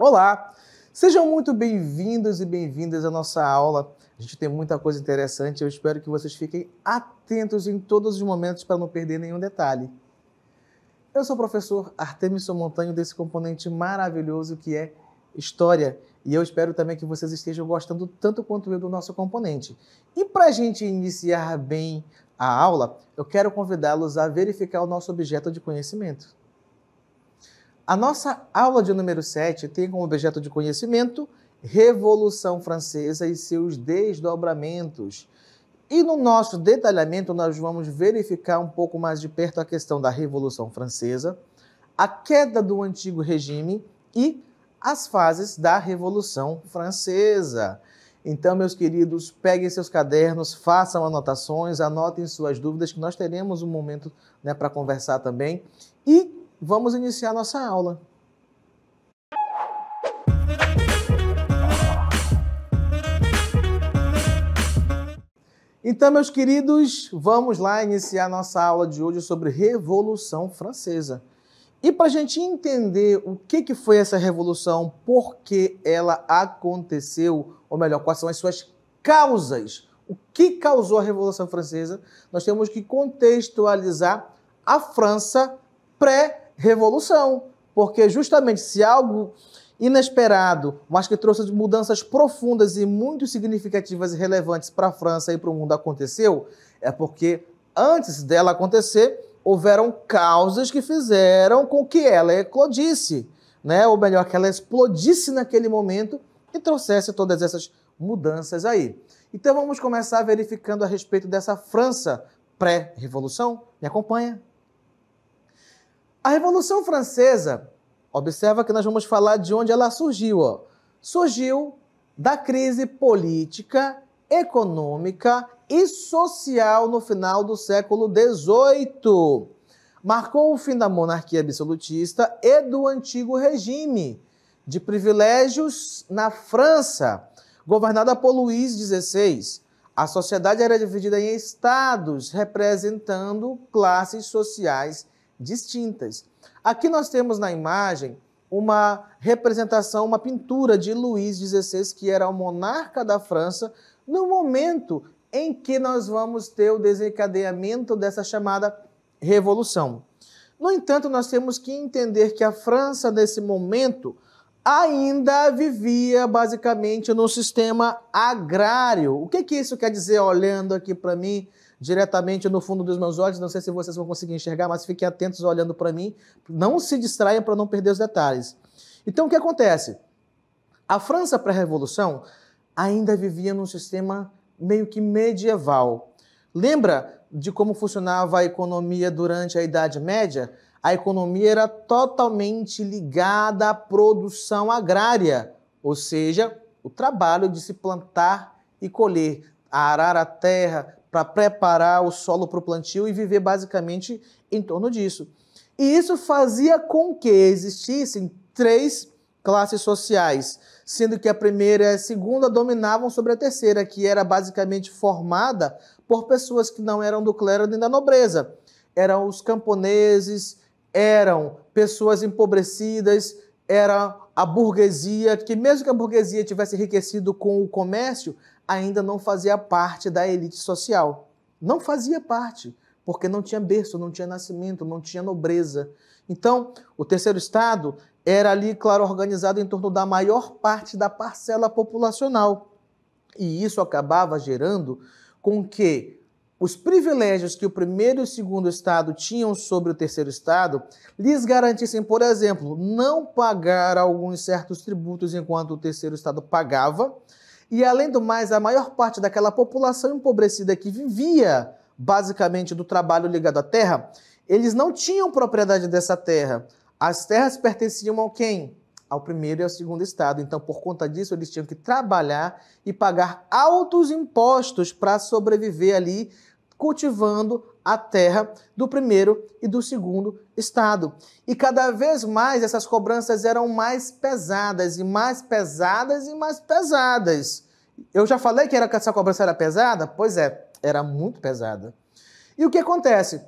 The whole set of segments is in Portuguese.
Olá! Sejam muito bem-vindos e bem-vindas à nossa aula. A gente tem muita coisa interessante, eu espero que vocês fiquem atentos em todos os momentos para não perder nenhum detalhe. Eu sou o professor Artemison Montanho desse componente maravilhoso que é História, e eu espero também que vocês estejam gostando tanto quanto eu do nosso componente. E para a gente iniciar bem a aula, eu quero convidá-los a verificar o nosso objeto de conhecimento. A nossa aula de número 7 tem como objeto de conhecimento Revolução Francesa e seus desdobramentos. E no nosso detalhamento nós vamos verificar um pouco mais de perto a questão da Revolução Francesa, a queda do antigo regime e as fases da Revolução Francesa. Então, meus queridos, peguem seus cadernos, façam anotações, anotem suas dúvidas, que nós teremos um momento, para conversar também. E vamos iniciar nossa aula. Então, meus queridos, vamos lá iniciar nossa aula de hoje sobre Revolução Francesa. E para a gente entender o que foi essa revolução, por que ela aconteceu, ou melhor, quais são as suas causas, o que causou a Revolução Francesa, nós temos que contextualizar a França pré-revolução, porque justamente se algo inesperado, mas que trouxe mudanças profundas e muito significativas e relevantes para a França e para o mundo aconteceu, é porque antes dela acontecer, houveram causas que fizeram com que ela eclodisse, ou melhor, que ela explodisse naquele momento e trouxesse todas essas mudanças aí. Então vamos começar verificando a respeito dessa França pré-revolução. Me acompanha? A Revolução Francesa, observa que nós vamos falar de onde ela surgiu. Surgiu da crise política, econômica e social no final do século XVIII. Marcou o fim da monarquia absolutista e do antigo regime de privilégios na França, governada por Luís XVI. A sociedade era dividida em estados, representando classes sociais distintas. Aqui nós temos na imagem uma representação, uma pintura de Luís XVI, que era o monarca da França, no momento em que nós vamos ter o desencadeamento dessa chamada Revolução. No entanto, nós temos que entender que a França, nesse momento, ainda vivia basicamente no sistema agrário. O que isso quer dizer, olhando aqui para mim, diretamente no fundo dos meus olhos? Não sei se vocês vão conseguir enxergar, mas fiquem atentos olhando para mim. Não se distraiam para não perder os detalhes. Então, o que acontece? A França pré-revolução ainda vivia num sistema meio que medieval. Lembra de como funcionava a economia durante a Idade Média? A economia era totalmente ligada à produção agrária, ou seja, o trabalho de se plantar e colher, arar a terra, para preparar o solo para o plantio e viver basicamente em torno disso. E isso fazia com que existissem três classes sociais, sendo que a primeira e a segunda dominavam sobre a terceira, que era basicamente formada por pessoas que não eram do clero nem da nobreza. Eram os camponeses, eram pessoas empobrecidas, era a burguesia, que mesmo que a burguesia tivesse enriquecido com o comércio, ainda não fazia parte da elite social. Não fazia parte, porque não tinha berço, não tinha nascimento, não tinha nobreza. Então, o terceiro estado era ali, claro, organizado em torno da maior parte da parcela populacional. E isso acabava gerando com que os privilégios que o primeiro e o segundo estado tinham sobre o terceiro estado lhes garantissem, por exemplo, não pagar alguns certos tributos enquanto o terceiro estado pagava. E, além do mais, a maior parte daquela população empobrecida que vivia basicamente do trabalho ligado à terra, eles não tinham propriedade dessa terra. As terras pertenciam a quem? Ao primeiro e ao segundo estado. Então, por conta disso, eles tinham que trabalhar e pagar altos impostos para sobreviver ali, cultivando a terra do primeiro e do segundo estado. E cada vez mais essas cobranças eram mais pesadas, e mais pesadas, e mais pesadas. Eu já falei que essa cobrança era pesada? Pois é, era muito pesada. E o que acontece?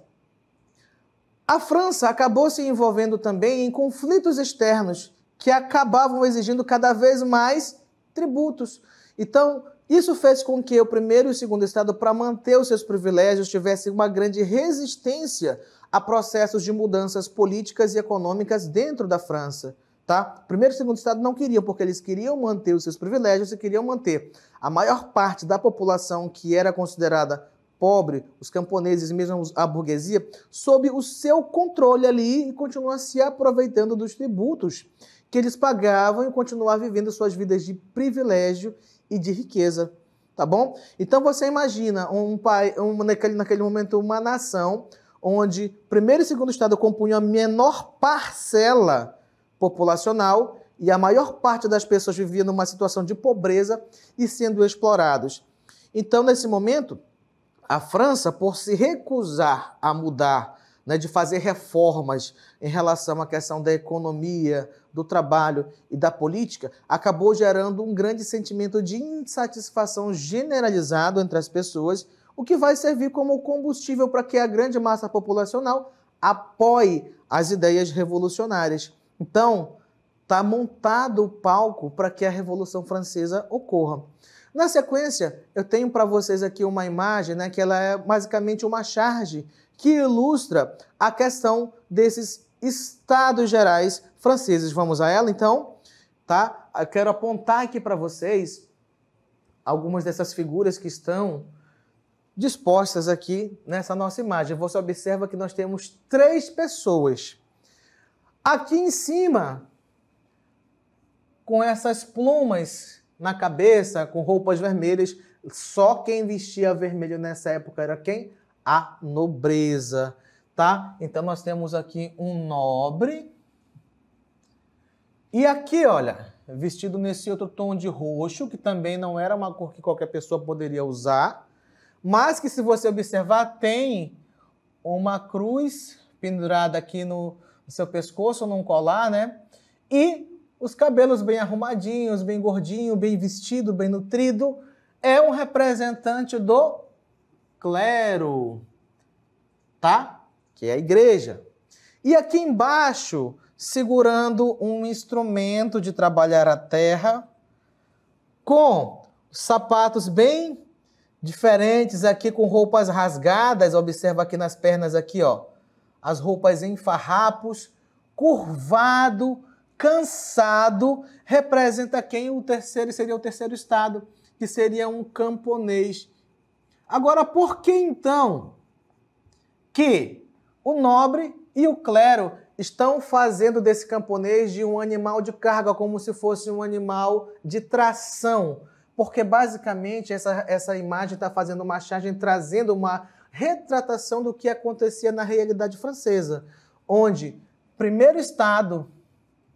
A França acabou se envolvendo também em conflitos externos que acabavam exigindo cada vez mais tributos. Então, isso fez com que o primeiro e o segundo estado, para manter os seus privilégios, tivessem uma grande resistência a processos de mudanças políticas e econômicas dentro da França. Tá? O primeiro e o segundo estado não queriam, porque eles queriam manter os seus privilégios e queriam manter a maior parte da população que era considerada pobre, os camponeses e mesmo a burguesia, sob o seu controle ali e continuar se aproveitando dos tributos que eles pagavam e continuar vivendo suas vidas de privilégio e de riqueza, tá bom? Então você imagina naquele momento uma nação onde primeiro e segundo estado compunham a menor parcela populacional e a maior parte das pessoas vivia numa situação de pobreza e sendo explorados. Então, nesse momento, a França, por se recusar a mudar, né, de fazer reformas em relação à questão da economia, do trabalho e da política, acabou gerando um grande sentimento de insatisfação generalizado entre as pessoas, o que vai servir como combustível para que a grande massa populacional apoie as ideias revolucionárias. Então, está montado o palco para que a Revolução Francesa ocorra. Na sequência, eu tenho para vocês aqui uma imagem, né, que ela é basicamente uma charge que ilustra a questão desses estados gerais franceses. Vamos a ela, então? Tá? Eu quero apontar aqui para vocês algumas dessas figuras que estão dispostas aqui nessa nossa imagem. Você observa que nós temos 3 pessoas. Aqui em cima, com essas plumas na cabeça, com roupas vermelhas, só quem vestia vermelho nessa época era quem? A nobreza, tá? Então nós temos aqui um nobre. E aqui, olha, vestido nesse outro tom de roxo, que também não era uma cor que qualquer pessoa poderia usar, mas que, se você observar, tem uma cruz pendurada aqui no seu pescoço, num colar, né? E os cabelos bem arrumadinhos, bem gordinho, bem vestido, bem nutrido. É um representante do clero, tá? Que é a igreja. E aqui embaixo, segurando um instrumento de trabalhar a terra, com sapatos bem diferentes aqui, com roupas rasgadas. Observa aqui nas pernas aqui, ó, as roupas em farrapos, curvado, cansado. Representa quem? O terceiro, seria o terceiro estado, que seria um camponês. Agora, por que então que o nobre e o clero estão fazendo desse camponês de um animal de carga, como se fosse um animal de tração? Porque, basicamente, essa imagem está fazendo uma charge, trazendo uma retratação do que acontecia na realidade francesa, onde primeiro estado,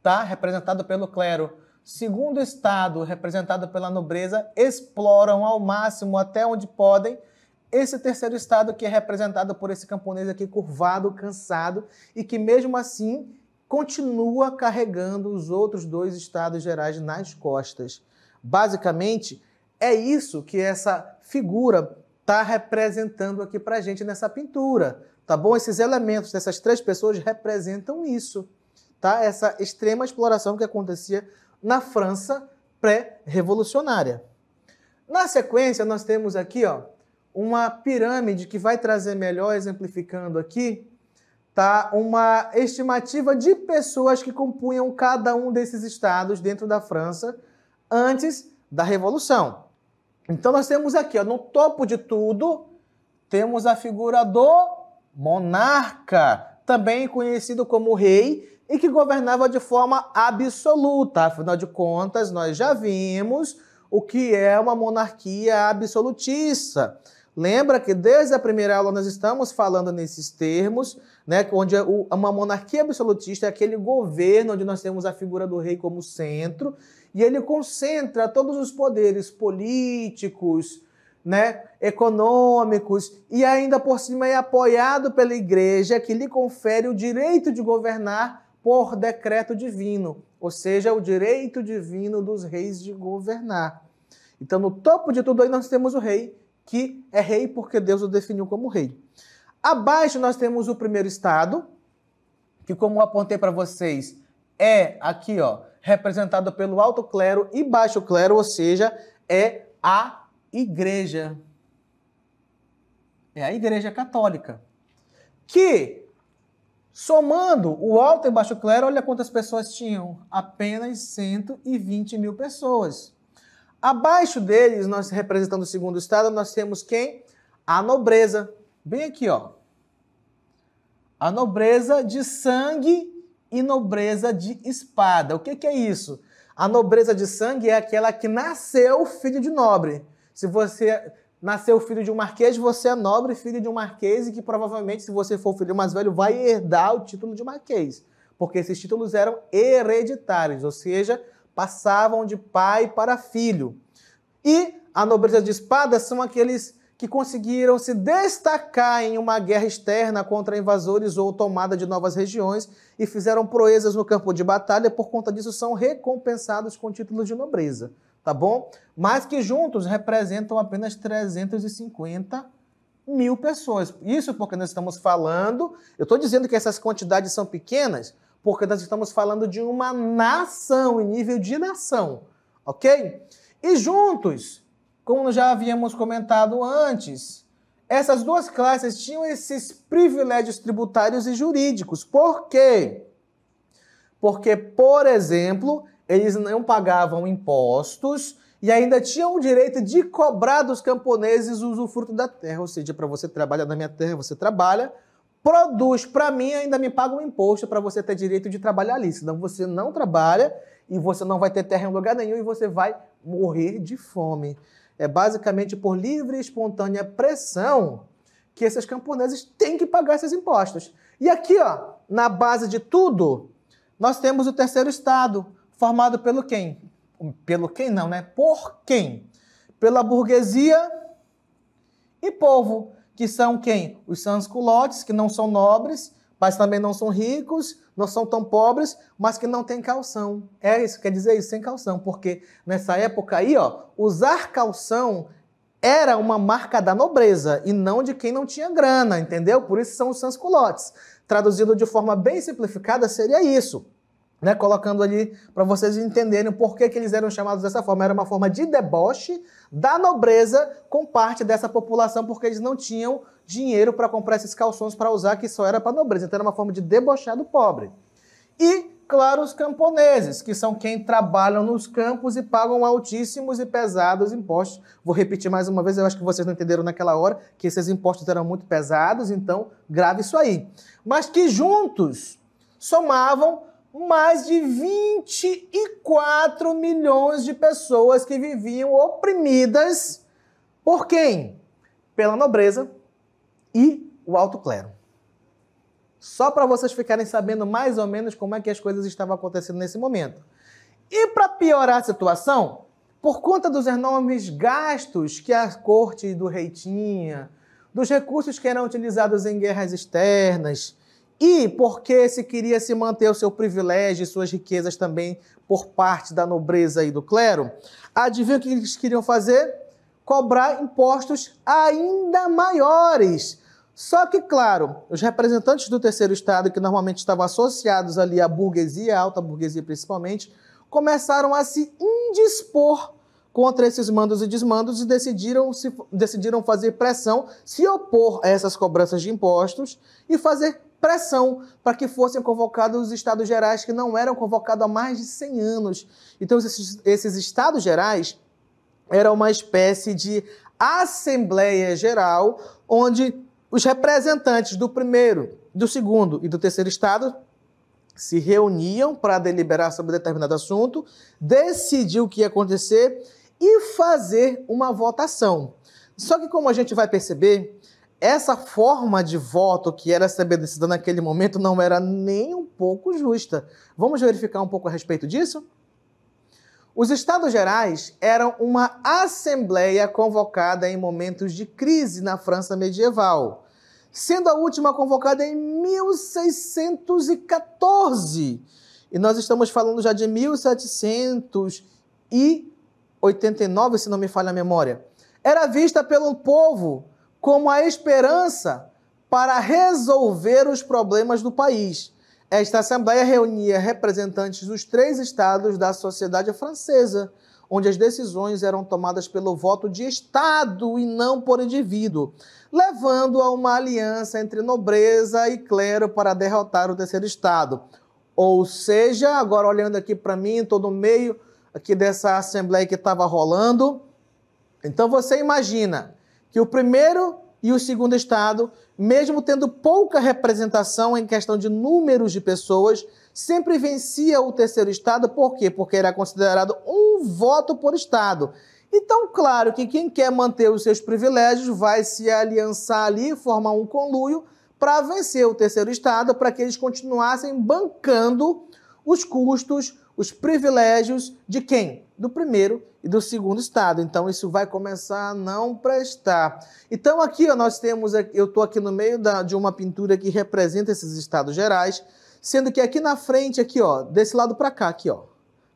tá, representado pelo clero, segundo estado, representado pela nobreza, exploram ao máximo, até onde podem, esse terceiro estado, que é representado por esse camponês aqui curvado, cansado, e que mesmo assim continua carregando os outros 2 estados gerais nas costas. Basicamente, é isso que essa figura está representando aqui para a gente nessa pintura, tá bom? Esses elementos dessas 3 pessoas representam isso, tá? Essa extrema exploração que acontecia na França pré-revolucionária. Na sequência, nós temos aqui, ó, uma pirâmide que vai trazer melhor, exemplificando aqui, tá? Uma estimativa de pessoas que compunham cada um desses estados dentro da França antes da Revolução. Então nós temos aqui, ó, no topo de tudo, temos a figura do monarca, também conhecido como rei, e que governava de forma absoluta. Afinal de contas, nós já vimos o que é uma monarquia absolutista. Lembra que desde a primeira aula nós estamos falando nesses termos, né, onde uma monarquia absolutista é aquele governo onde nós temos a figura do rei como centro, e ele concentra todos os poderes políticos, né, econômicos, e ainda por cima é apoiado pela igreja, que lhe confere o direito de governar por decreto divino, ou seja, o direito divino dos reis de governar. Então, no topo de tudo aí nós temos o rei, que é rei porque Deus o definiu como rei. Abaixo nós temos o primeiro estado, que, como eu apontei para vocês, é aqui, ó, representado pelo alto clero e baixo clero, ou seja, é a igreja. É a Igreja Católica. Que, somando o alto e baixo clero, olha quantas pessoas tinham. Apenas 120 mil pessoas. Abaixo deles, nós representando o segundo estado, nós temos quem? A nobreza. Bem aqui, ó. A nobreza de sangue e nobreza de espada. O que é isso? A nobreza de sangue é aquela que nasceu filho de nobre. Se você nasceu filho de um marquês, você é nobre, filho de um marquês, e que provavelmente, se você for o filho mais velho, vai herdar o título de marquês. Porque esses títulos eram hereditários, ou seja, passavam de pai para filho. E a nobreza de espada são aqueles que conseguiram se destacar em uma guerra externa contra invasores ou tomada de novas regiões e fizeram proezas no campo de batalha, por conta disso são recompensados com títulos de nobreza. Tá bom? Mas que juntos representam apenas 350 mil pessoas. Isso porque nós estamos falando, eu estou dizendo que essas quantidades são pequenas, porque nós estamos falando de uma nação, em nível de nação, ok? E juntos, como já havíamos comentado antes, essas duas classes tinham esses privilégios tributários e jurídicos. Por quê? Porque, por exemplo, eles não pagavam impostos e ainda tinham o direito de cobrar dos camponeses o usufruto da terra. Ou seja, para você trabalhar na minha terra, você trabalha, produz para mim, ainda me paga um imposto para você ter direito de trabalhar ali. Senão você não trabalha e você não vai ter terra em lugar nenhum e você vai morrer de fome. É basicamente por livre e espontânea pressão que esses camponeses têm que pagar esses impostos. E aqui, ó, na base de tudo, nós temos o terceiro estado, formado pelo quem? Pelo quem não, né? Por quem? Pela burguesia e povo, que são quem? Os sans-culottes, que não são nobres, mas também não são ricos, não são tão pobres, mas que não têm calção. É isso, quer dizer isso, sem calção, porque nessa época aí, ó, usar calção era uma marca da nobreza e não de quem não tinha grana, entendeu? Por isso são os sans-culottes. Traduzido de forma bem simplificada, seria isso. Né, colocando ali para vocês entenderem por que eles eram chamados dessa forma. Era uma forma de deboche da nobreza com parte dessa população, porque eles não tinham dinheiro para comprar esses calções para usar, que só era para a nobreza. Então era uma forma de debochar do pobre. E, claro, os camponeses, que são quem trabalham nos campos e pagam altíssimos e pesados impostos. Vou repetir mais uma vez, eu acho que vocês não entenderam naquela hora, que esses impostos eram muito pesados, então grave isso aí. Mas que juntos somavam mais de 24 milhões de pessoas que viviam oprimidas por quem? Pela nobreza e o alto clero. Só para vocês ficarem sabendo mais ou menos como é que as coisas estavam acontecendo nesse momento. E para piorar a situação, por conta dos enormes gastos que a corte do rei tinha, dos recursos que eram utilizados em guerras externas, e porque se queria se manter o seu privilégio e suas riquezas também por parte da nobreza e do clero, adivinha o que eles queriam fazer? Cobrar impostos ainda maiores. Só que, claro, os representantes do terceiro estado, que normalmente estavam associados ali à burguesia, à alta burguesia principalmente, começaram a se indispor contra esses mandos e desmandos e decidiram fazer pressão, se opor a essas cobranças de impostos e fazer pressão para que fossem convocados os estados gerais, que não eram convocados há mais de 100 anos. Então, esses estados gerais eram uma espécie de assembleia geral, onde os representantes do primeiro, do segundo e do terceiro estado se reuniam para deliberar sobre determinado assunto, decidir o que ia acontecer e fazer uma votação. Só que, como a gente vai perceber, essa forma de voto que era estabelecida naquele momento não era nem um pouco justa. Vamos verificar um pouco a respeito disso? Os Estados Gerais eram uma assembleia convocada em momentos de crise na França medieval, sendo a última convocada em 1614. E nós estamos falando já de 1789, se não me falha a memória. Era vista pelo povo como a esperança para resolver os problemas do país. Esta Assembleia reunia representantes dos 3 estados da sociedade francesa, onde as decisões eram tomadas pelo voto de Estado e não por indivíduo, levando a uma aliança entre nobreza e clero para derrotar o terceiro Estado. Ou seja, agora olhando aqui para mim, estou no meio aqui dessa Assembleia que estava rolando. Então você imagina que o primeiro e o segundo Estado, mesmo tendo pouca representação em questão de números de pessoas, sempre vencia o terceiro Estado. Por quê? Porque era considerado um voto por Estado. Então, claro que quem quer manter os seus privilégios vai se aliançar ali, formar um conluio para vencer o terceiro Estado, para que eles continuassem bancando os custos, os privilégios de quem? Do primeiro e do segundo Estado. Então, isso vai começar a não prestar. Então, aqui ó, nós temos, eu estou aqui no meio de uma pintura que representa esses Estados Gerais, sendo que aqui na frente, aqui ó, desse lado para cá, aqui ó,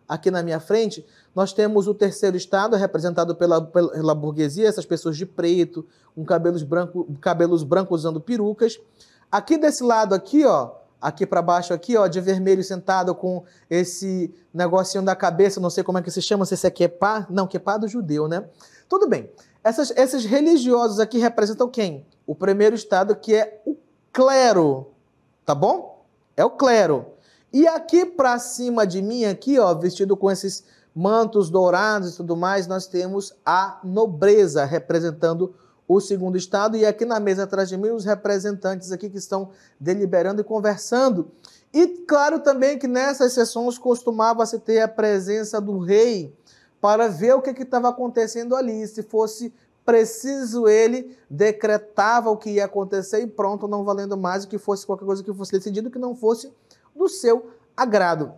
aqui na minha frente, nós temos o terceiro Estado, representado pela burguesia, essas pessoas de preto, com cabelos brancos usando perucas. Aqui desse lado aqui, ó, aqui para baixo aqui, ó, de vermelho sentado com esse negocinho da cabeça, não sei como é que se chama, não sei se é quepá, não, quepá do judeu, né? Tudo bem. Esses religiosos aqui representam quem? O primeiro Estado, que é o clero, tá bom? É o clero. E aqui para cima de mim, aqui, ó, vestido com esses mantos dourados e tudo mais, nós temos a nobreza representando o segundo Estado, e aqui na mesa atrás de mim os representantes aqui que estão deliberando e conversando. E claro também que nessas sessões costumava-se ter a presença do rei para ver o que estava acontecendo ali. Se fosse preciso, ele decretava o que ia acontecer e pronto, não valendo mais o que fosse qualquer coisa que fosse decidido que não fosse do seu agrado.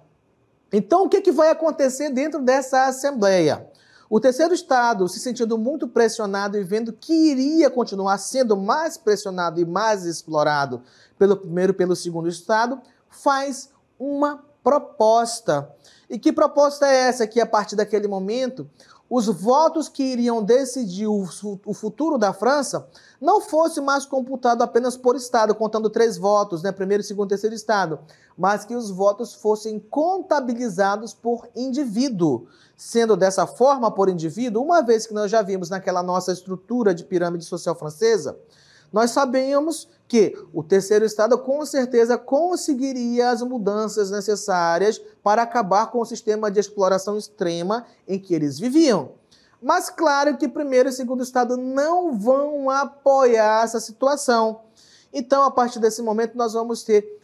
Então, o que vai acontecer dentro dessa Assembleia? O terceiro Estado, se sentindo muito pressionado e vendo que iria continuar sendo mais pressionado e mais explorado pelo primeiro e pelo segundo Estado, faz uma proposta. E que proposta é essa? Que a partir daquele momento, os votos que iriam decidir o futuro da França não fosse mais computado apenas por Estado, contando 3 votos, né? Primeiro, segundo, terceiro Estado, mas que os votos fossem contabilizados por indivíduo. Sendo dessa forma, por indivíduo, uma vez que nós já vimos naquela nossa estrutura de pirâmide social francesa, nós sabíamos que o terceiro Estado com certeza conseguiria as mudanças necessárias para acabar com o sistema de exploração extrema em que eles viviam. Mas claro que primeiro e segundo Estado não vão apoiar essa situação. Então, a partir desse momento, nós vamos ter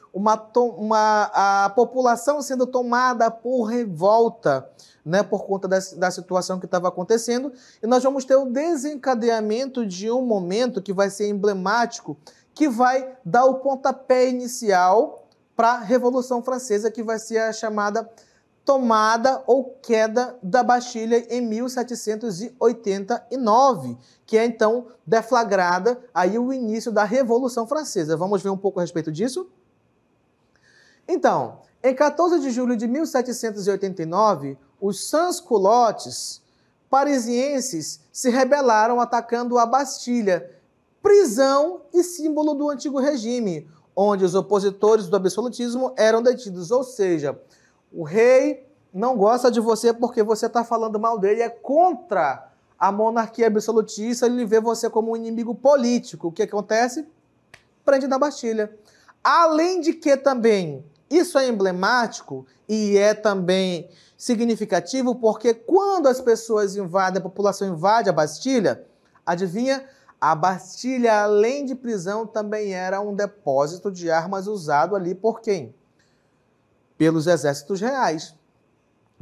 a população sendo tomada por revolta, né, por conta da situação que estava acontecendo, e nós vamos ter o desencadeamento de um momento que vai ser emblemático, que vai dar o pontapé inicial para a Revolução Francesa, que vai ser a chamada tomada ou queda da Bastilha em 1789, que é então deflagrada aí o início da Revolução Francesa. Vamos ver um pouco a respeito disso? Então, em 14 de julho de 1789, os sans-culottes parisienses se rebelaram atacando a Bastilha, prisão e símbolo do antigo regime, onde os opositores do absolutismo eram detidos. Ou seja, o rei não gosta de você porque você está falando mal dele, é contra a monarquia absolutista, ele vê você como um inimigo político. O que acontece? Prende na Bastilha. Além de que também, isso é emblemático e é também significativo porque quando as pessoas invadem, a população invade a Bastilha, adivinha? A Bastilha, além de prisão, também era um depósito de armas usado ali por quem? Pelos exércitos reais,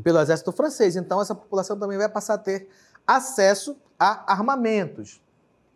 pelo exército francês. Então, essa população também vai passar a ter acesso a armamentos.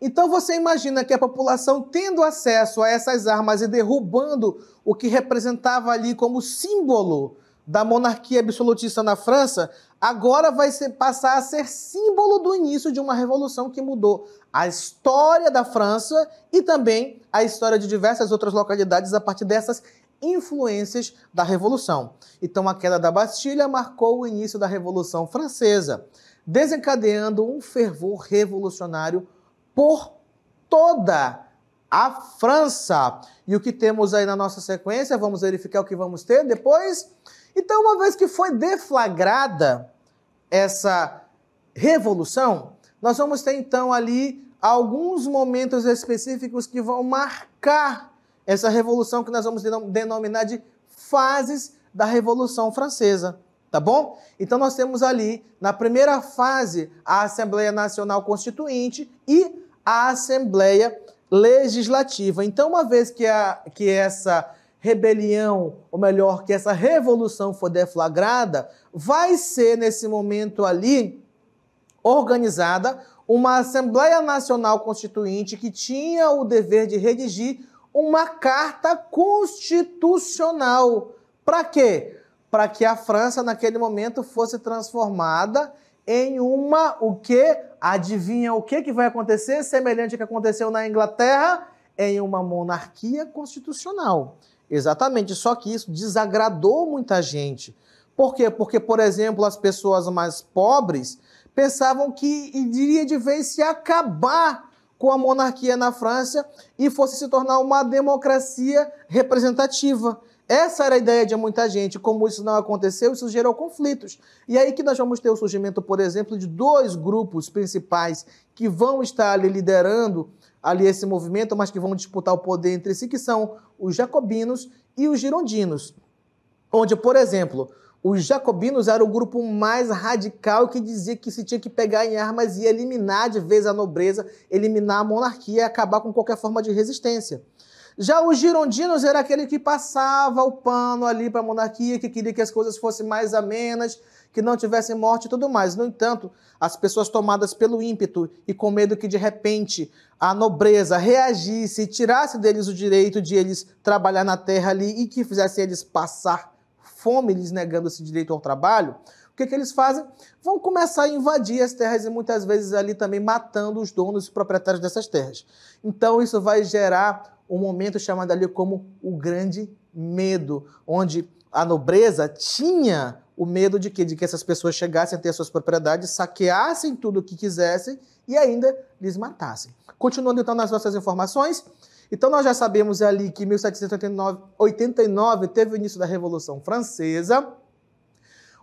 Então, você imagina que a população, tendo acesso a essas armas e derrubando o que representava ali como símbolo da monarquia absolutista na França, agora vai passar a ser símbolo do início de uma revolução que mudou a história da França e também a história de diversas outras localidades a partir dessas influências da Revolução. Então, a queda da Bastilha marcou o início da Revolução Francesa, desencadeando um fervor revolucionário por toda a França. E o que temos aí na nossa sequência? Vamos verificar o que vamos ter depois? Então, uma vez que foi deflagrada essa revolução, nós vamos ter então ali alguns momentos específicos que vão marcar essa revolução que nós vamos denominar de fases da Revolução Francesa, tá bom? Então nós temos ali, na primeira fase, a Assembleia Nacional Constituinte e a Assembleia Legislativa. Então, uma vez que essa rebelião, ou melhor, que essa revolução for deflagrada, vai ser nesse momento ali organizada uma Assembleia Nacional Constituinte que tinha o dever de redigir uma carta constitucional. Para quê? Para que a França, naquele momento, fosse transformada em uma, o quê? Adivinha o que vai acontecer? Semelhante ao que aconteceu na Inglaterra, em uma monarquia constitucional. Exatamente, só que isso desagradou muita gente. Por quê? Porque, por exemplo, as pessoas mais pobres pensavam que iria de vez se acabar com a monarquia na França e fosse se tornar uma democracia representativa. Essa era a ideia de muita gente. Como isso não aconteceu, isso gerou conflitos. E aí que nós vamos ter o surgimento, por exemplo, de dois grupos principais que vão estar ali liderando ali esse movimento, mas que vão disputar o poder entre si, que são os jacobinos e os girondinos. Onde, por exemplo, os jacobinos eram o grupo mais radical que dizia que se tinha que pegar em armas e eliminar de vez a nobreza, eliminar a monarquia e acabar com qualquer forma de resistência. Já os girondinos era aquele que passava o pano ali para a monarquia, que queria que as coisas fossem mais amenas, que não tivessem morte e tudo mais. No entanto, as pessoas tomadas pelo ímpeto e com medo que de repente a nobreza reagisse e tirasse deles o direito de eles trabalhar na terra ali e que fizesse eles passar fome, lhes negando esse direito ao trabalho, o que eles fazem? Vão começar a invadir as terras e muitas vezes ali também matando os donos e proprietários dessas terras. Então isso vai gerar um momento chamado ali como o Grande Medo, onde a nobreza tinha o medo de que essas pessoas chegassem a ter suas propriedades, saqueassem tudo o que quisessem e ainda lhes matassem. Continuando então nas nossas informações, então nós já sabemos ali que em 1789 teve o início da Revolução Francesa.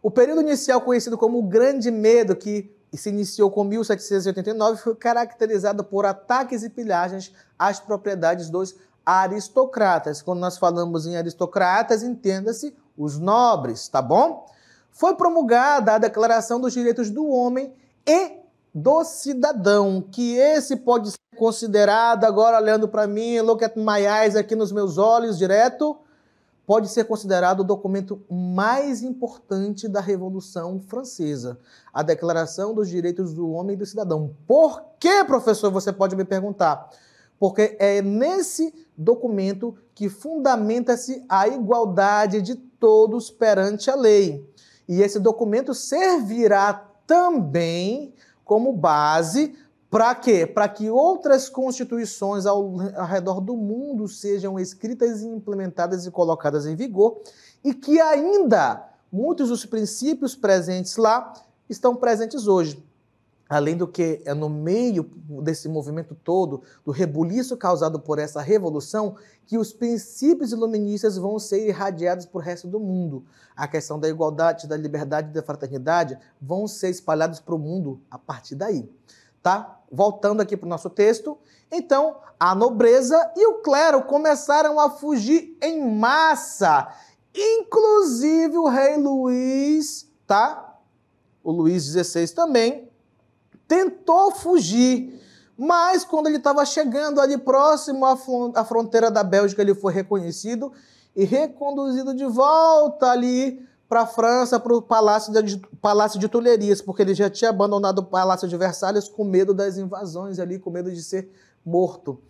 O período inicial conhecido como o Grande Medo, que se iniciou com 1789, foi caracterizado por ataques e pilhagens às propriedades dos aristocratas. Quando nós falamos em aristocratas, entenda-se os nobres, tá bom? Foi promulgada a Declaração dos Direitos do Homem e do Cidadão, que esse pode ser considerado, agora olhando para mim, look at my eyes aqui nos meus olhos direto, pode ser considerado o documento mais importante da Revolução Francesa, a Declaração dos Direitos do Homem e do Cidadão. Por quê, professor? Você pode me perguntar. Porque é nesse documento que fundamenta-se a igualdade de todos perante a lei. E esse documento servirá também como base para quê? Para que outras constituições ao redor do mundo sejam escritas e implementadas e colocadas em vigor e que ainda muitos dos princípios presentes lá estão presentes hoje. Além do que, é no meio desse movimento todo, do rebuliço causado por essa revolução, que os princípios iluministas vão ser irradiados para o resto do mundo. A questão da igualdade, da liberdade e da fraternidade vão ser espalhados para o mundo a partir daí. Tá? Voltando aqui para o nosso texto, então a nobreza e o clero começaram a fugir em massa, inclusive o rei Luís, tá? O Luís XVI também tentou fugir, mas quando ele estava chegando ali próximo à fronteira da Bélgica, ele foi reconhecido e reconduzido de volta ali para a França, para o Palácio de Tuileries, porque ele já tinha abandonado o Palácio de Versalhes com medo das invasões ali, com medo de ser morto.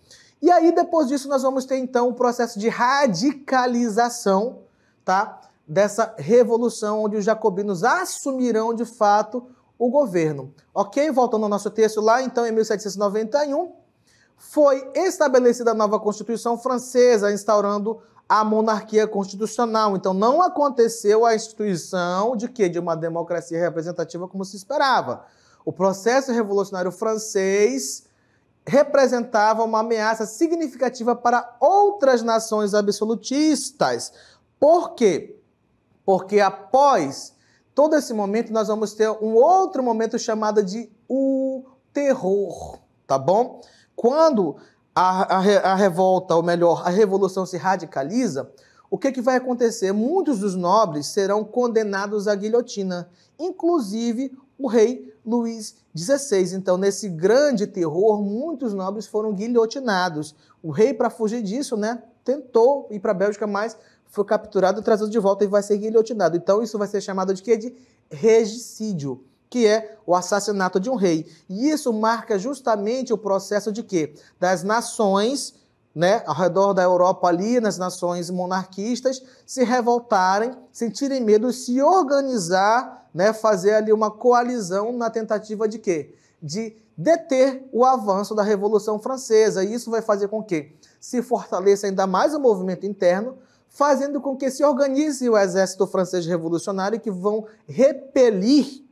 E aí, depois disso, nós vamos ter, então, o processo de radicalização, tá? Dessa revolução, onde os jacobinos assumirão, de fato, o governo. Ok? Voltando ao nosso texto lá, então, em 1791, foi estabelecida a nova Constituição Francesa, instaurando a monarquia constitucional. Então, não aconteceu a instituição de quê? De uma democracia representativa como se esperava. O processo revolucionário francês representava uma ameaça significativa para outras nações absolutistas. Por quê? Porque após todo esse momento, nós vamos ter um outro momento chamado de o terror, tá bom? Quando a revolta, ou melhor, a revolução se radicaliza, o que vai acontecer? Muitos dos nobres serão condenados à guilhotina, inclusive o rei Luís XVI. Então, nesse grande terror, muitos nobres foram guilhotinados. O rei, para fugir disso, né, tentou ir para a Bélgica, mas foi capturado, trazido de volta e vai ser guilhotinado. Então, isso vai ser chamado de quê? De regicídio, que é o assassinato de um rei. E isso marca justamente o processo de quê? Das nações, né, ao redor da Europa ali, nas nações monarquistas, se revoltarem, sentirem medo, se organizar, né, fazer ali uma coalizão na tentativa de quê? De deter o avanço da Revolução Francesa. E isso vai fazer com que se fortaleça ainda mais o movimento interno, fazendo com que se organize o exército francês revolucionário, que vão repelir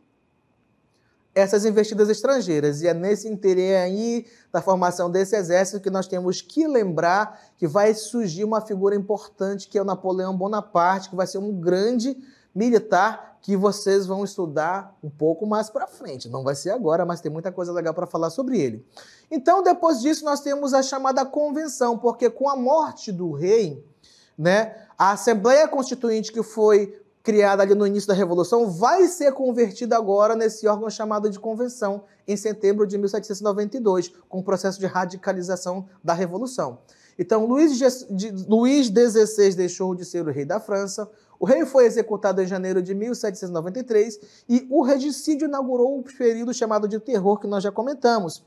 essas investidas estrangeiras. E é nesse interesse aí da formação desse exército que nós temos que lembrar que vai surgir uma figura importante, que é o Napoleão Bonaparte, que vai ser um grande militar que vocês vão estudar um pouco mais para frente. Não vai ser agora, mas tem muita coisa legal para falar sobre ele. Então, depois disso, nós temos a chamada convenção, porque com a morte do rei, né, a Assembleia Constituinte, que foi criada ali no início da Revolução, vai ser convertida agora nesse órgão chamado de Convenção, em setembro de 1792, com o processo de radicalização da Revolução. Então, Luís XVI deixou de ser o rei da França, o rei foi executado em janeiro de 1793 e o regicídio inaugurou o período chamado de terror, que nós já comentamos.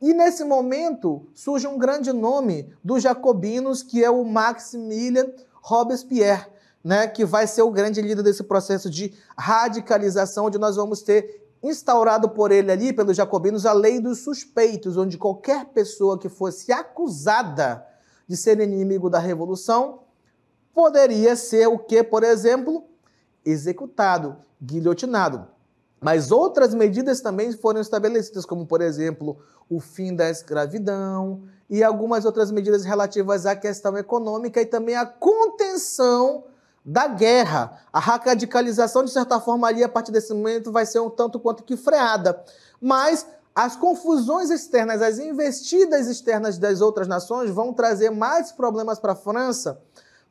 E nesse momento surge um grande nome dos jacobinos, que é o Maximilien Robespierre, né, que vai ser o grande líder desse processo de radicalização, onde nós vamos ter instaurado por ele ali, pelos jacobinos, a lei dos suspeitos, onde qualquer pessoa que fosse acusada de ser inimigo da Revolução poderia ser o que, por exemplo, executado, guilhotinado. Mas outras medidas também foram estabelecidas, como, por exemplo, o fim da escravidão e algumas outras medidas relativas à questão econômica e também à contenção da guerra. A radicalização, de certa forma, ali, a partir desse momento, vai ser um tanto quanto que freada. Mas as confusões externas, as investidas externas das outras nações vão trazer mais problemas para a França,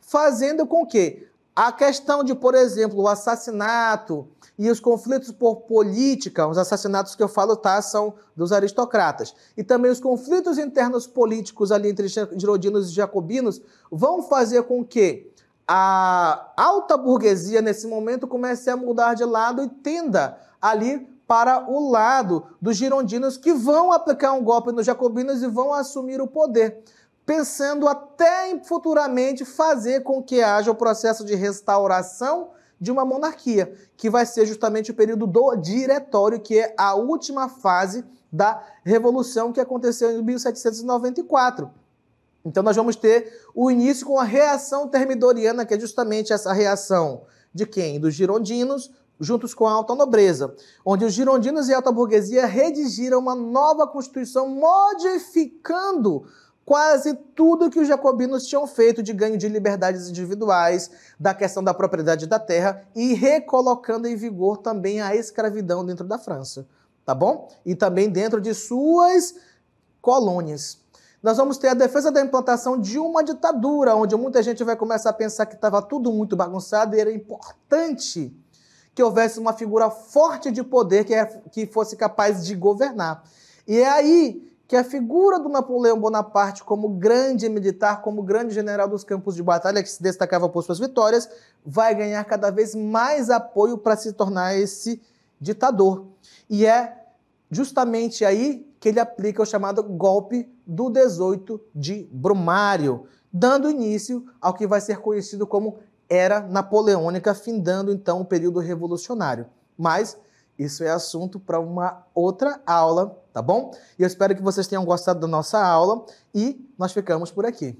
fazendo com que a questão de, por exemplo, o assassinato e os conflitos por política, os assassinatos que eu falo, tá, são dos aristocratas, e também os conflitos internos políticos ali entre girodinos e jacobinos vão fazer com que a alta burguesia, nesse momento, comece a mudar de lado e tenda ali para o lado dos girondinos, que vão aplicar um golpe nos jacobinos e vão assumir o poder, pensando até em futuramente fazer com que haja o processo de restauração de uma monarquia, que vai ser justamente o período do diretório, que é a última fase da Revolução que aconteceu em 1794. Então nós vamos ter o início com a reação termidoriana, que é justamente essa reação de quem? Dos girondinos, juntos com a alta nobreza, onde os girondinos e a alta burguesia redigiram uma nova constituição, modificando quase tudo que os jacobinos tinham feito de ganho de liberdades individuais, da questão da propriedade da terra e recolocando em vigor também a escravidão dentro da França, tá bom? E também dentro de suas colônias. Nós vamos ter a defesa da implantação de uma ditadura, onde muita gente vai começar a pensar que estava tudo muito bagunçado e era importante que houvesse uma figura forte de poder que fosse capaz de governar. E é aí que a figura do Napoleão Bonaparte como grande militar, como grande general dos campos de batalha, que se destacava por suas vitórias, vai ganhar cada vez mais apoio para se tornar esse ditador. E é justamente aí que ele aplica o chamado golpe do 18 de Brumário, dando início ao que vai ser conhecido como Era Napoleônica, findando então o período revolucionário. Mas isso é assunto para uma outra aula, tá bom? E eu espero que vocês tenham gostado da nossa aula e nós ficamos por aqui.